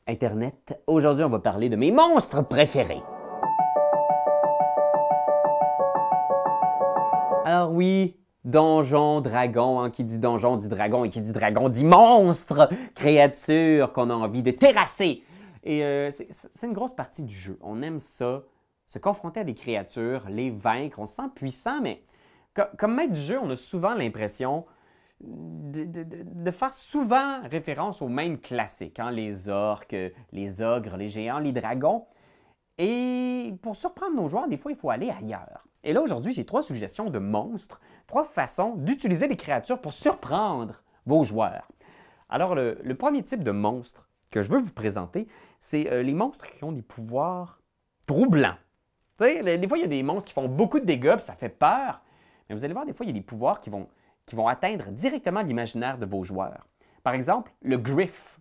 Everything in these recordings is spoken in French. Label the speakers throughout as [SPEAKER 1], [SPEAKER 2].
[SPEAKER 1] Internet. Aujourd'hui, on va parler de mes monstres préférés. Alors oui, donjon, dragon, hein, qui dit donjon dit dragon, et qui dit dragon dit monstre, créature qu'on a envie de terrasser. Et c'est une grosse partie du jeu. On aime ça, se confronter à des créatures, les vaincre, on se sent puissant, mais comme maître du jeu, on a souvent l'impression de faire souvent référence aux mêmes classiques, hein, les orques, les ogres, les géants, les dragons. Et pour surprendre nos joueurs, des fois, il faut aller ailleurs. Et là, aujourd'hui, j'ai 3 suggestions de monstres, 3 façons d'utiliser les créatures pour surprendre vos joueurs. Alors, le premier type de monstre que je veux vous présenter, c'est les monstres qui ont des pouvoirs troublants. Tu sais, des fois, il y a des monstres qui font beaucoup de dégâts, puis ça fait peur. Mais vous allez voir, des fois, il y a des pouvoirs qui vont atteindre directement l'imaginaire de vos joueurs. Par exemple, le Griff.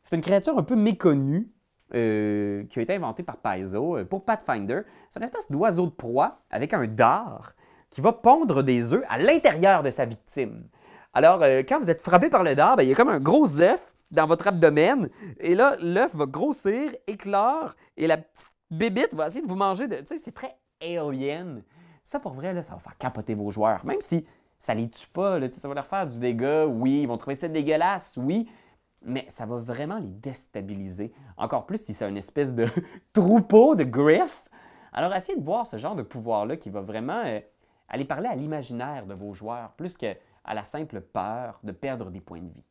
[SPEAKER 1] C'est une créature un peu méconnue qui a été inventée par Paizo pour Pathfinder. C'est une espèce d'oiseau de proie avec un dard qui va pondre des œufs à l'intérieur de sa victime. Alors, quand vous êtes frappé par le dard, il y a comme un gros œuf dans votre abdomen, et là, l'œuf va grossir, éclore, et la petite bébite va essayer de vous manger. Tu sais, c'est très alien. Ça, pour vrai, là, ça va faire capoter vos joueurs. Même si ça les tue pas, là, ça va leur faire du dégât, oui, ils vont trouver ça dégueulasse, oui, mais ça va vraiment les déstabiliser. Encore plus si c'est une espèce de troupeau de griffes. Alors, essayez de voir ce genre de pouvoir-là qui va vraiment aller parler à l'imaginaire de vos joueurs, plus qu'à la simple peur de perdre des points de vie.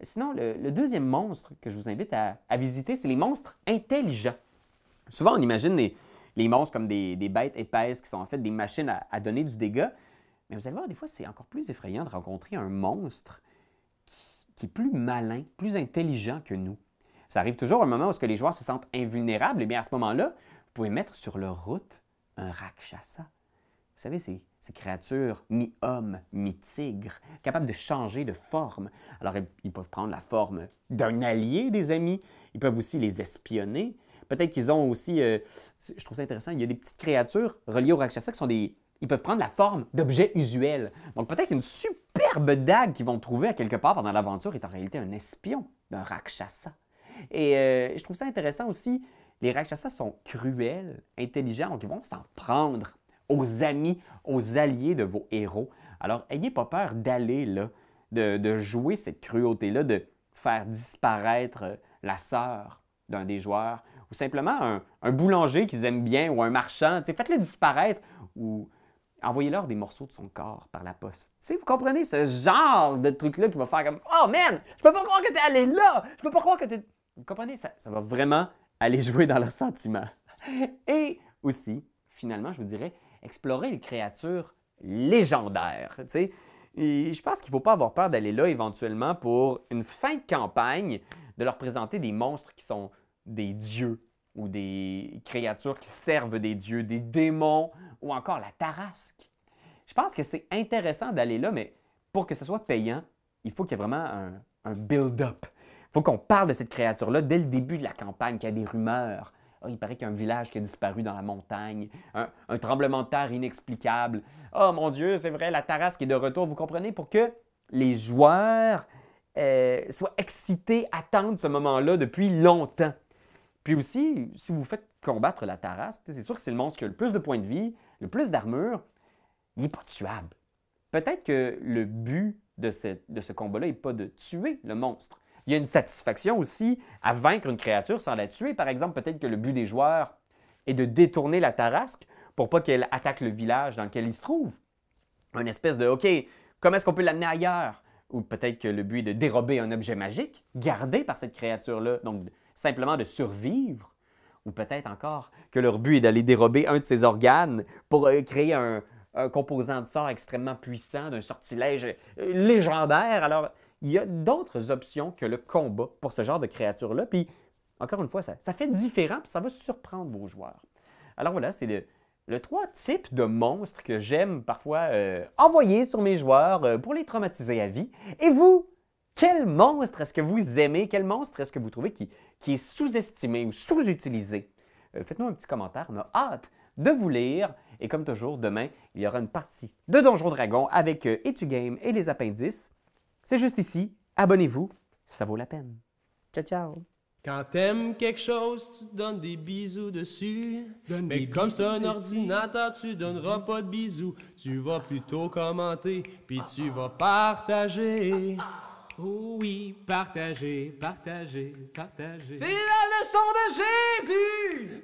[SPEAKER 1] Sinon, le deuxième monstre que je vous invite à visiter, c'est les monstres intelligents. Souvent, on imagine les monstres comme des bêtes épaisses qui sont en fait des machines à donner du dégât. Mais vous allez voir, des fois, c'est encore plus effrayant de rencontrer un monstre qui est plus malin, plus intelligent que nous. Ça arrive toujours à un moment où les joueurs se sentent invulnérables. Et bien à ce moment-là, vous pouvez mettre sur leur route un Rakshasa. Vous savez, ces créatures mi-homme, mi-tigre, capables de changer de forme. Alors, ils peuvent prendre la forme d'un allié des amis. Ils peuvent aussi les espionner. Peut-être qu'ils ont aussi, je trouve ça intéressant, il y a des petites créatures reliées au Rakshasa qui sont ils peuvent prendre la forme d'objets usuels. Donc peut-être une superbe dague qu'ils vont trouver à quelque part pendant l'aventure est en réalité un espion d'un Rakshasa. Et je trouve ça intéressant aussi, les Rakshasas sont cruels, intelligents, donc ils vont s'en prendre aux amis, aux alliés de vos héros. Alors ayez pas peur d'aller là, de jouer cette cruauté-là, de faire disparaître la sœur d'un des joueurs, ou simplement un boulanger qu'ils aiment bien, ou un marchand, faites-le disparaître, ou envoyez-leur des morceaux de son corps par la poste. Vous comprenez ce genre de truc-là qui va faire comme « Oh man, je peux pas croire que t'es allé là! Je peux pas croire que t'es... » Vous comprenez? Ça va vraiment aller jouer dans leurs sentiments. Et aussi, finalement, je vous dirais, explorer les créatures légendaires. Et je pense qu'il ne faut pas avoir peur d'aller là éventuellement pour une fin de campagne, de leur présenter des monstres qui sont des dieux ou des créatures qui servent des dieux, des démons ou encore la tarasque. Je pense que c'est intéressant d'aller là, mais pour que ce soit payant, il faut qu'il y ait vraiment un build-up. Il faut qu'on parle de cette créature-là dès le début de la campagne, qu'il y a des rumeurs. Oh, il paraît qu'il y a un village qui a disparu dans la montagne, un tremblement de terre inexplicable. Oh mon Dieu, c'est vrai, la tarasque est de retour. Vous comprenez? Pour que les joueurs soient excités, attendent ce moment-là depuis longtemps. Puis aussi, si vous faites combattre la tarasque, c'est sûr que c'est le monstre qui a le plus de points de vie, le plus d'armure, il n'est pas tuable. Peut-être que le but de ce combat-là n'est pas de tuer le monstre. Il y a une satisfaction aussi à vaincre une créature sans la tuer. Par exemple, peut-être que le but des joueurs est de détourner la tarasque pour pas qu'elle attaque le village dans lequel il se trouve. Une espèce de « OK, comment est-ce qu'on peut l'amener ailleurs? » Ou peut-être que le but est de dérober un objet magique gardé par cette créature-là. Donc, simplement de survivre, ou peut-être encore que leur but est d'aller dérober un de ses organes pour créer un composant de sort extrêmement puissant, d'un sortilège légendaire. Alors, il y a d'autres options que le combat pour ce genre de créature-là. Puis, encore une fois, ça fait différent, puis ça va surprendre vos joueurs. Alors voilà, c'est le 3 types de monstres que j'aime parfois envoyer sur mes joueurs pour les traumatiser à vie. Et vous? Quel monstre est-ce que vous aimez? Quel monstre est-ce que vous trouvez qui est sous-estimé ou sous-utilisé? Faites-nous un petit commentaire, on a hâte de vous lire. Et comme toujours, demain, il y aura une partie de Donjon Dragon avec Etugame et les appendices. C'est juste ici, abonnez-vous, ça vaut la peine. Ciao, ciao!
[SPEAKER 2] Quand t'aimes quelque chose, tu te donnes des bisous dessus. Mais comme c'est un ordinateur, tu donneras pas de bisous. Tu vas plutôt commenter, puis tu vas partager.
[SPEAKER 3] Oh oui, partager, partager, partager.
[SPEAKER 2] C'est la leçon de Jésus!